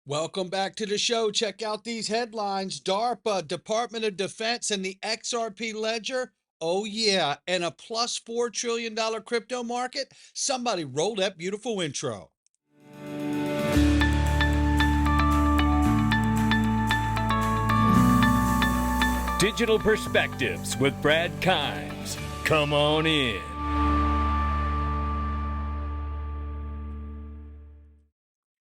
Welcome back to the show. Check out these headlines. DARPA, Department of Defense, and the XRP Ledger. Oh, yeah. And a plus $4 trillion crypto market. Somebody roll that beautiful intro. Digital Perspectives with Brad Kimes. Come on in.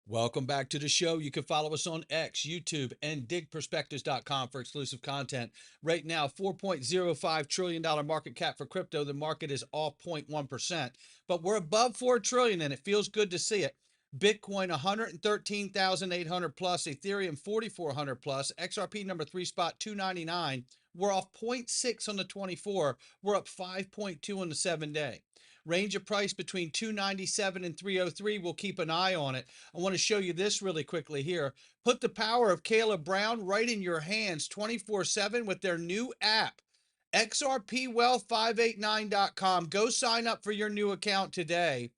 Welcome back to the show. You can follow us on X, YouTube, and DigPerspectives.com for exclusive content. Right now, $4.05 trillion market cap for crypto. The market is off 0.1%, but we're above $4 trillion, and it feels good to see it. Bitcoin 113,800 plus, Ethereum 4,400 plus, XRP number 3 spot 299. We're off 0.6 on the 24. We're up 5.2 on the 7-day. Range of price between 297 and 303. We'll keep an eye on it. I want to show you this really quickly here. Put the power of Caleb Brown right in your hands 24/7 with their new app, XRPWealth589.com. Go sign up for your new account today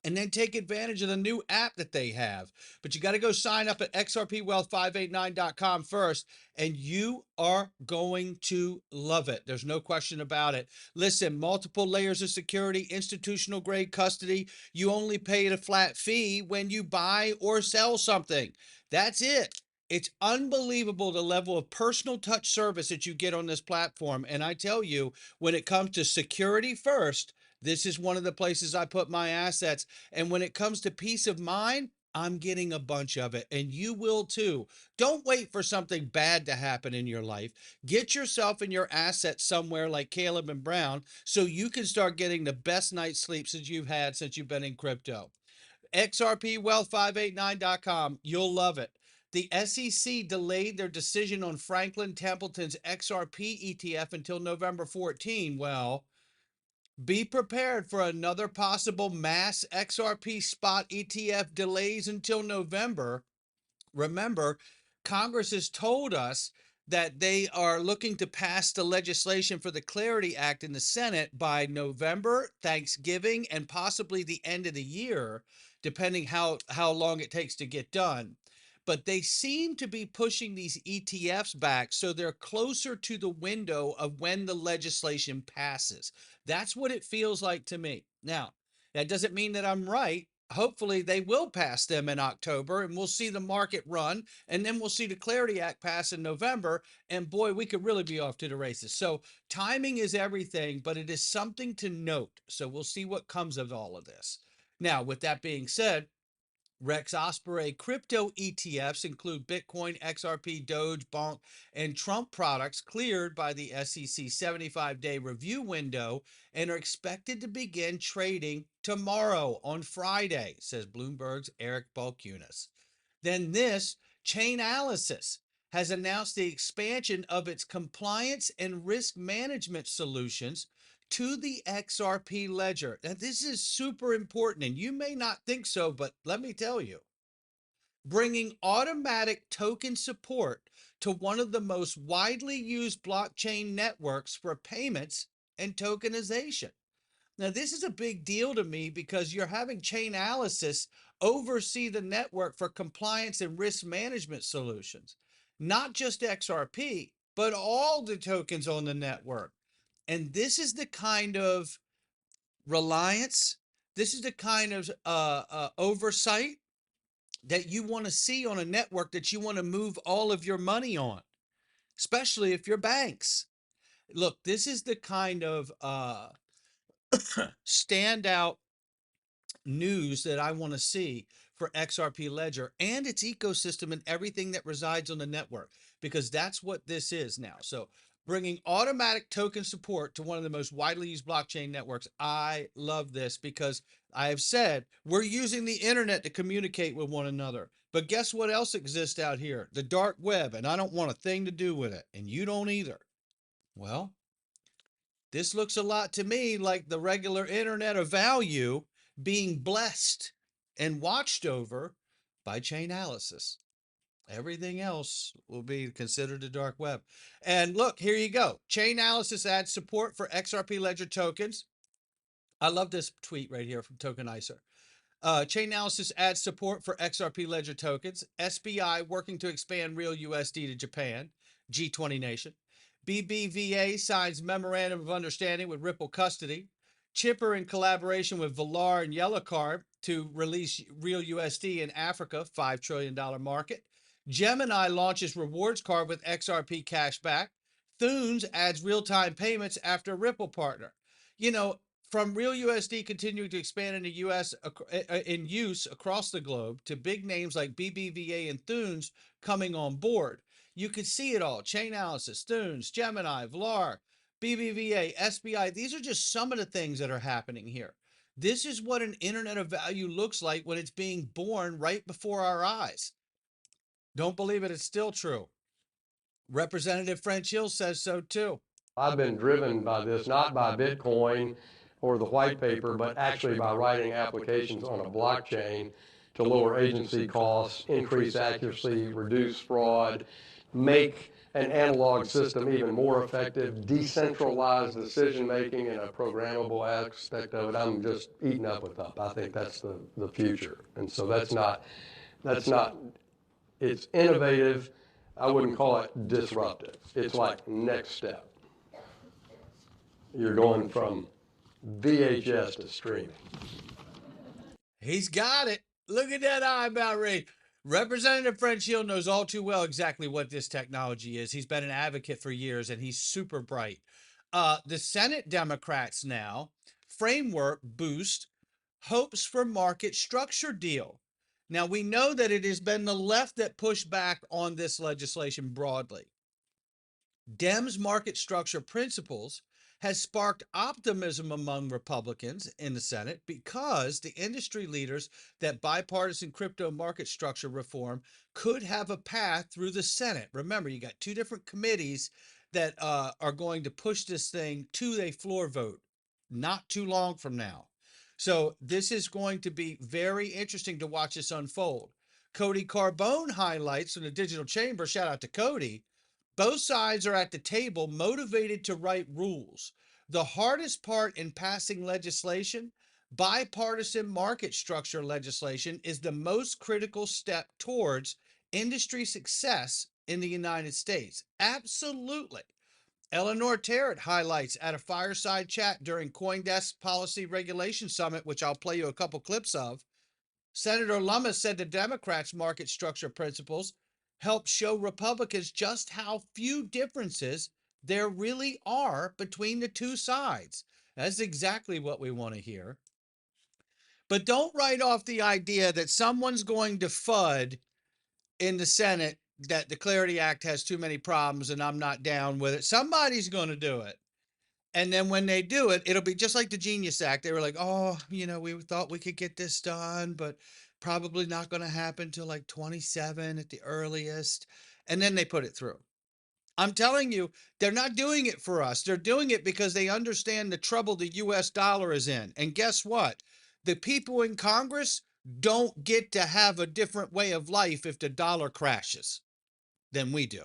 and then take advantage of the new app that they have. But you got to go sign up at XRPWealth589.com first, and you are going to love it. There's no question about it. Listen, multiple layers of security, institutional grade custody. You only pay a flat fee when you buy or sell something. That's it. It's unbelievable the level of personal touch service that you get on this platform. And I tell you, when it comes to security first, this is one of the places I put my assets. And when it comes to peace of mind, I'm getting a bunch of it, and you will too. Don't wait for something bad to happen in your life. Get yourself and your assets somewhere like Caleb and Brown so you can start getting the best night's sleep since you've had since you've been in crypto. XRPWealth589.com. You'll love it. The SEC delayed their decision on Franklin Templeton's XRP ETF until November 14. Well, be prepared for another possible mass XRP spot ETF delays until November. Remember, Congress has told us that they are looking to pass the legislation for the Clarity Act in the Senate by November, Thanksgiving, and possibly the end of the year, depending how long it takes to get done. But they seem to be pushing these ETFs back so they're closer to the window of when the legislation passes. That's what it feels like to me. Now, that doesn't mean that I'm right. Hopefully they will pass them in October and we'll see the market run, and then we'll see the Clarity Act pass in November, and boy, we could really be off to the races. So timing is everything, but it is something to note. So we'll see what comes of all of this. Now, with that being said, Rex Osprey crypto ETFs include Bitcoin, XRP, Doge, Bonk, and Trump products cleared by the SEC 75-day review window and are expected to begin trading tomorrow on Friday, says Bloomberg's Eric Balchunas. Then this, Chainalysis has announced the expansion of its compliance and risk management solutions to the XRP ledger. Now, this is super important, and you may not think so, but let me tell you, bringing automatic token support to one of the most widely used blockchain networks for payments and tokenization. Now, this is a big deal to me because you're having Chainalysis oversee the network for compliance and risk management solutions, not just XRP, but all the tokens on the network. And this is the kind of reliance, this is the kind of oversight that you want to see on a network that you want to move all of your money on, especially if you're banks. Look, this is the kind of standout news that I want to see for XRP Ledger and its ecosystem and everything that resides on the network, because that's what this is now. So bringing automatic token support to one of the most widely used blockchain networks. I love this because I have said we're using the internet to communicate with one another. But guess what else exists out here? The dark web, and I don't want a thing to do with it, and you don't either. Well, this looks a lot to me like the regular internet of value being blessed and watched over by Chainalysis. Everything else will be considered a dark web. And look, here you go. Chainalysis adds support for XRP Ledger tokens. I love this tweet right here from Tokenizer. Chainalysis adds support for XRPLedger tokens. SBI working to expand real USD to Japan. G20 nation. BBVA signs memorandum of understanding with Ripple Custody. Chipper in collaboration with Valar and Yellow Card to release real USD in Africa, $5 trillion market. Gemini launches rewards card with XRP cashback. Thunes adds real-time payments after Ripple partner. You know, from real USD continuing to expand in the US in use across the globe to big names like BBVA and Thunes coming on board. You could see it all. Chainalysis, Thunes, Gemini, Valar, BBVA, SBI. These are just some of the things that are happening here. This is what an internet of value looks like when it's being born right before our eyes. Don't believe it, it's still true. Representative French Hill says so too. I've been driven by this, not by Bitcoin or the white paper, but actually by writing applications on a blockchain to lower agency costs, increase accuracy, reduce fraud, make an analog system even more effective, decentralize decision-making in a programmable aspect of it. I'm just eating up with up. I think that's the future. And so that's not, it's innovative. I wouldn't call it disruptive. It's like next step. You're going from VHS to streaming. He's got it. Look at that eyebrow raise. Representative French Hill knows all too well exactly what this technology is. He's been an advocate for years, and he's super bright. The Senate Democrats now, framework boost, hopes for market structure deal. Now, we know that it has been the left that pushed back on this legislation broadly. Dems' market structure principles has sparked optimism among Republicans in the Senate because the industry leaders that bipartisan crypto market structure reform could have a path through the Senate. Remember, you got two different committees that are going to push this thing to a floor vote not too long from now. So this is going to be very interesting to watch this unfold. Cody Carbone highlights from the Digital Chamber, shout out to Cody, both sides are at the table motivated to write rules. The hardest part in passing legislation, bipartisan market structure legislation, is the most critical step towards industry success in the United States. Absolutely. Eleanor Terrett highlights at a fireside chat during CoinDesk Policy Regulation Summit, which I'll play you a couple clips of. Senator Lummis said the Democrats' market structure principles help show Republicans just how few differences there really are between the two sides. That's exactly what we want to hear. But don't write off the idea that someone's going to FUD in the Senate that the Clarity Act has too many problems and I'm not down with it. Somebody's going to do it. And then when they do it, it'll be just like the Genius Act. They were like, oh, you know, we thought we could get this done, but probably not going to happen till like 27 at the earliest. And then they put it through. I'm telling you, they're not doing it for us. They're doing it because they understand the trouble the US dollar is in. And guess what? The people in Congress don't get to have a different way of life if the dollar crashes than we do,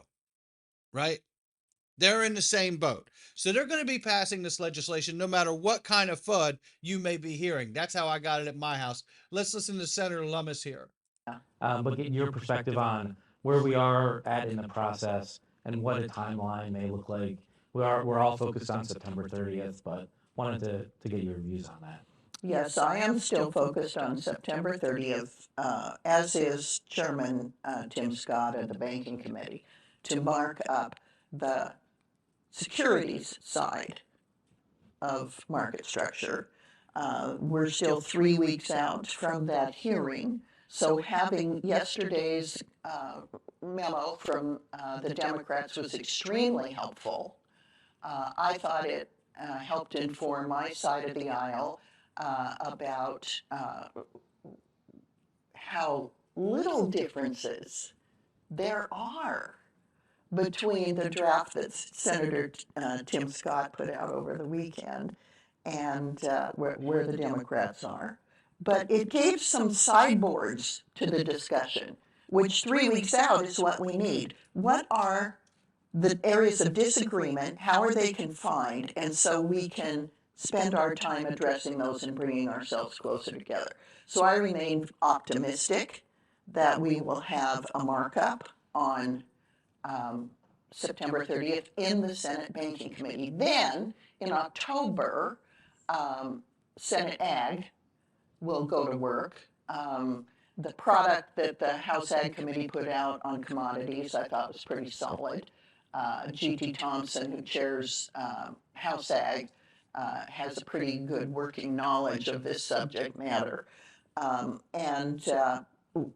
right? They're in the same boat. So they're going to be passing this legislation no matter what kind of FUD you may be hearing. That's how I got it at my house. Let's listen to Senator Lummis here. But get your perspective on where we are at in the process and what a timeline may look like. We're all focused on September 30th, but wanted to get your views on that. Yes, I am still focused on September 30th, as is Chairman Tim Scott of the Banking Committee, to mark up the securities side of market structure. We're still 3 weeks out from that hearing, so having yesterday's memo from the Democrats was extremely helpful. I thought it helped inform my side of the aisle about how little differences there are between the draft that Senator Tim Scott put out over the weekend and where the Democrats are. But it gave some sideboards to the discussion, which 3 weeks out is what we need. What are the areas of disagreement? How are they confined? And so we can spend our time addressing those and bringing ourselves closer together. So I remain optimistic that we will have a markup on September 30th in the Senate Banking Committee. Then, in October, Senate Ag will go to work. The product that the House Ag Committee put out on commodities I thought was pretty solid. G.T. Thompson, who chairs House Ag, has a pretty good working knowledge of this subject matter. And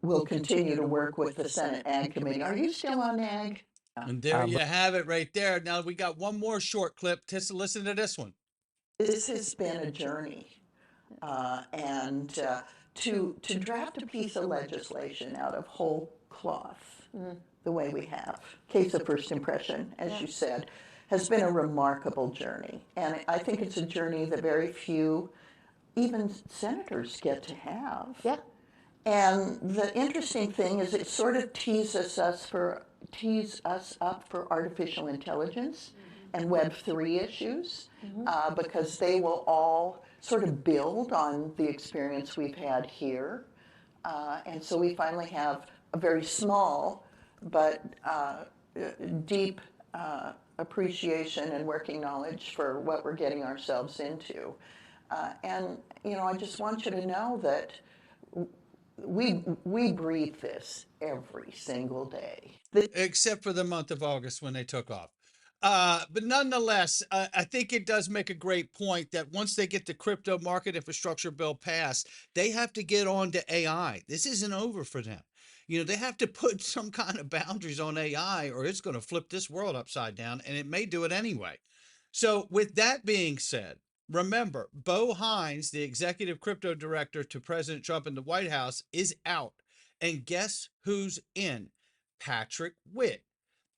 we'll continue to work with the Senate Ag Committee. Are you still on Ag? And there you have it right there. Now we got one more short clip. Just listen to this one. This has been a journey. And to draft a piece of legislation out of whole cloth, the way we have, case of first impression, as you said, has been a remarkable journey. And I think it's a journey that very few, even senators, get to have. Yeah. And the interesting thing is it sort of tees us up for artificial intelligence and Web3 issues, because they will all sort of build on the experience we've had here. And so we finally have a very small but deep appreciation and working knowledge for what we're getting ourselves into. And, you know, I just want you to know that we breathe this every single day. Except for the month of August when they took off. But nonetheless, I think it does make a great point that once they get the crypto market infrastructure bill passed, they have to get on to AI. This isn't over for them. You know, they have to put some kind of boundaries on AI or it's going to flip this world upside down, and it may do it anyway. So with that being said, remember, Bo Hines, the executive crypto director to President Trump in the White House, is out. And guess who's in? Patrick Witt.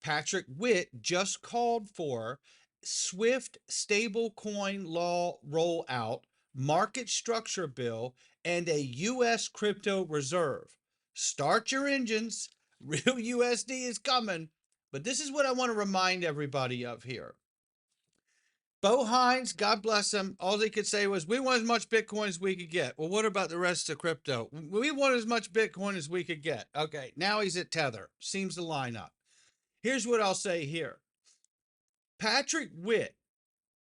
Patrick Witt just called for swift stablecoin law rollout, market structure bill, and a U.S. crypto reserve. Start your engines. Real USD is coming. But this is what I want to remind everybody of here. Bo Hines, God bless him, all he could say was, we want as much Bitcoin as we could get. Well, what about the rest of crypto? We want as much Bitcoin as we could get. Okay, now he's at Tether. Seems to line up. Here's what I'll say here. Patrick Witt,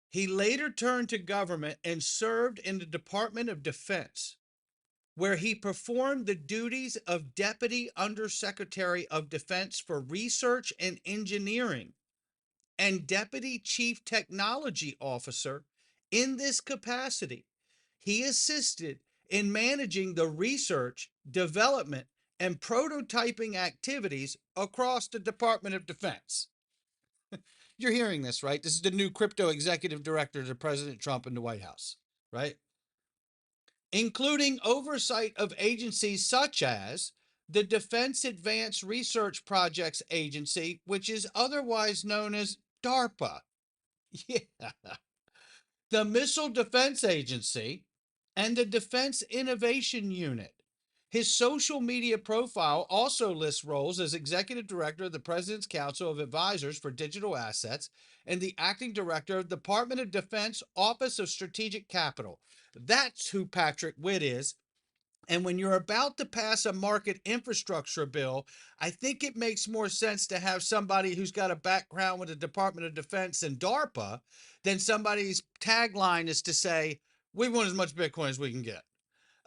he later turned to government and served in the Department of Defense, where he performed the duties of Deputy Undersecretary of Defense for Research and Engineering and Deputy Chief Technology Officer. In this capacity, he assisted in managing the research, development, and prototyping activities across the Department of Defense. You're hearing this, right? This is the new crypto executive director to President Trump in the White House, right? Including oversight of agencies such as the Defense Advanced Research Projects Agency, which is otherwise known as DARPA. Yeah. The Missile Defense Agency and the Defense Innovation Unit. His social media profile also lists roles as executive director of the President's Council of Advisors for Digital Assets and the acting director of the Department of Defense Office of Strategic Capital. That's who Patrick Witt is. And when you're about to pass a market infrastructure bill, I think it makes more sense to have somebody who's got a background with the Department of Defense and DARPA than somebody's tagline is to say, we want as much Bitcoin as we can get.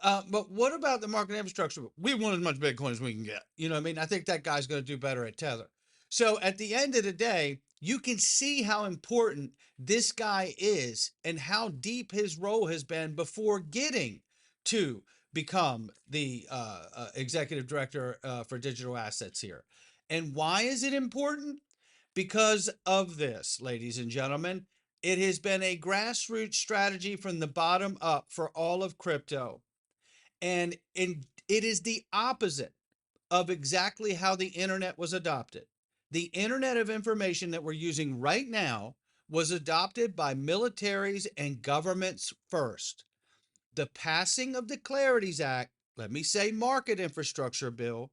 But what about the market infrastructure? We want as much Bitcoin as we can get. You know what I mean? I think that guy's going to do better at Tether. So at the end of the day, you can see how important this guy is and how deep his role has been before getting to become the executive director for digital assets here. And why is it important? Because of this, ladies and gentlemen. It has been a grassroots strategy from the bottom up for all of crypto. And it is the opposite of exactly how the internet was adopted. The internet of information that we're using right now was adopted by militaries and governments first. The passing of the Clarities Act, let me say market infrastructure bill,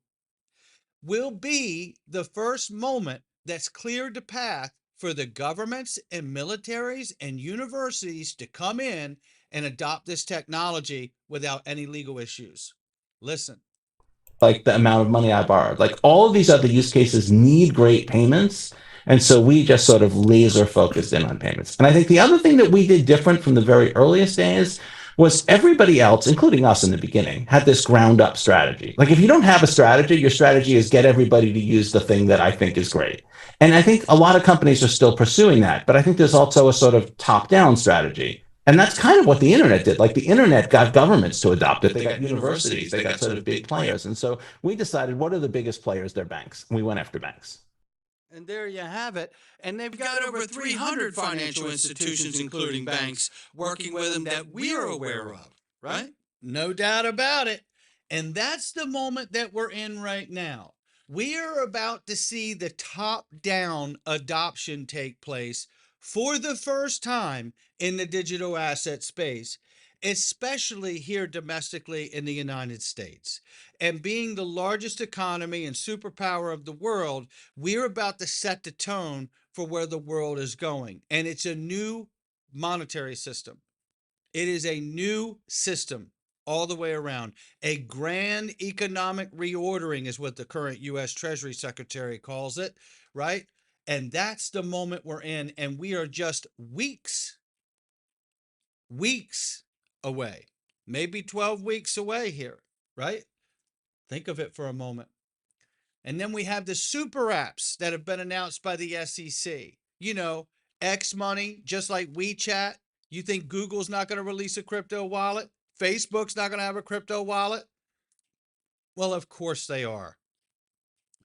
will be the first moment that's cleared the path for the governments and militaries and universities to come in and adopt this technology without any legal issues. Listen. Like the amount of money I borrowed. Like all of these other use cases need great payments. And so we just sort of laser focused in on payments. And I think the other thing that we did different from the very earliest days was everybody else, including us in the beginning, had this ground up strategy. Like if you don't have a strategy, your strategy is get everybody to use the thing that I think is great. And I think a lot of companies are still pursuing that. But I think there's also a sort of top down strategy. And that's kind of what the internet did. Like the internet got governments to adopt it. They got universities, they got sort of big players. And so we decided, what are the biggest players? They're banks. And we went after banks. And there you have it. And they've got over 300 financial institutions, including banks, working with them that we are aware of, right? No doubt about it. And that's the moment that we're in right now. We are about to see the top-down adoption take place for the first time in the digital asset space, especially here domestically in the United States. And being the largest economy and superpower of the world, we're about to set the tone for where the world is going. And it's a new monetary system. It is a new system all the way around. A grand economic reordering is what the current U.S. Treasury Secretary calls it, right? And that's the moment we're in. And we are just weeks away, maybe 12 weeks away here, right? Think of it for a moment. And then we have the super apps that have been announced by the SEC. You know, X Money, just like WeChat. You think Google's not going to release a crypto wallet? Facebook's not going to have a crypto wallet? Well, of course they are.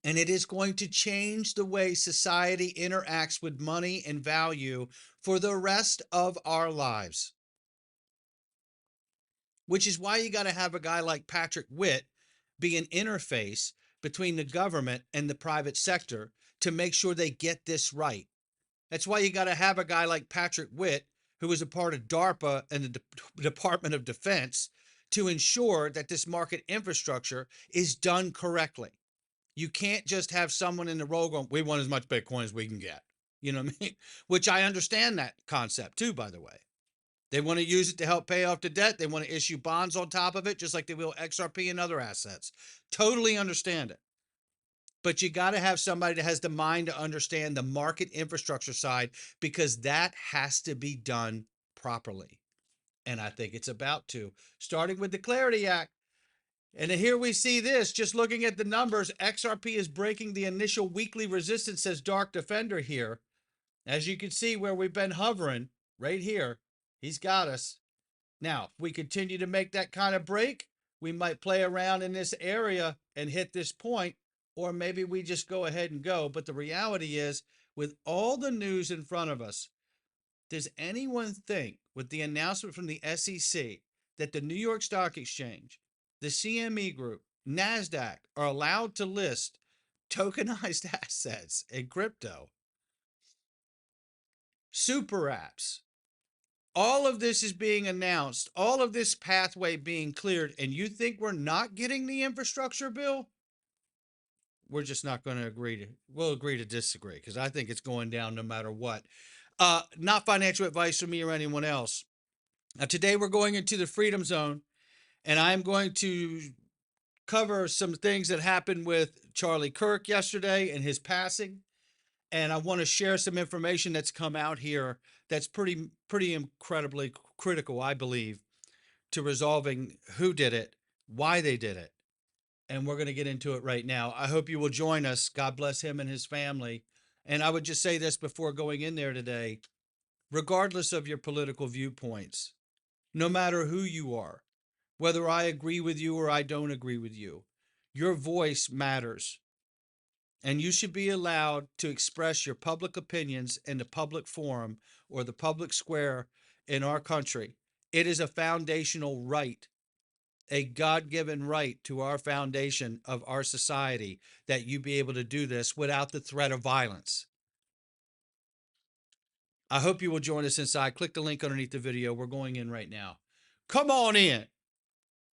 And it is going to change the way society interacts with money and value for the rest of our lives. Which is why you got to have a guy like Patrick Witt be an interface between the government and the private sector to make sure they get this right. That's why you got to have a guy like Patrick Witt, who is a part of DARPA and the Department of Defense, to ensure that this market infrastructure is done correctly. You can't just have someone in the role going, we want as much Bitcoin as we can get. You know what I mean? Which I understand that concept too, by the way. They want to use it to help pay off the debt. They want to issue bonds on top of it, just like they will XRP and other assets. Totally understand it. But you got to have somebody that has the mind to understand the market infrastructure side, because that has to be done properly. And I think it's about to, starting with the Clarity Act. And here we see this, just looking at the numbers, XRP is breaking the initial weekly resistance, says Dark Defender here. As you can see where we've been hovering, right here, he's got us. Now, if we continue to make that kind of break, we might play around in this area and hit this point, or maybe we just go ahead and go. But the reality is, with all the news in front of us, does anyone think, with the announcement from the SEC, that the New York Stock Exchange, the CME Group, NASDAQ are allowed to list tokenized assets in crypto? Super apps. All of this is being announced, all of this pathway being cleared, and you think we're not getting the infrastructure bill? We're just not going to we'll agree to disagree, because I think it's going down no matter what. Not financial advice from me or anyone else. Now, today we're going into the Freedom Zone, and I'm going to cover some things that happened with Charlie Kirk yesterday and his passing. And I want to share some information that's come out here that's pretty incredibly critical, I believe, to resolving who did it, why they did it. And we're going to get into it right now. I hope you will join us. God bless him and his family. And I would just say this before going in there today, regardless of your political viewpoints, no matter who you are, whether I agree with you or I don't agree with you, your voice matters. And you should be allowed to express your public opinions in the public forum or the public square in our country. It is a foundational right, a God-given right to our foundation of our society, that you be able to do this without the threat of violence. I hope you will join us inside. Click the link underneath the video. We're going in right now. Come on in.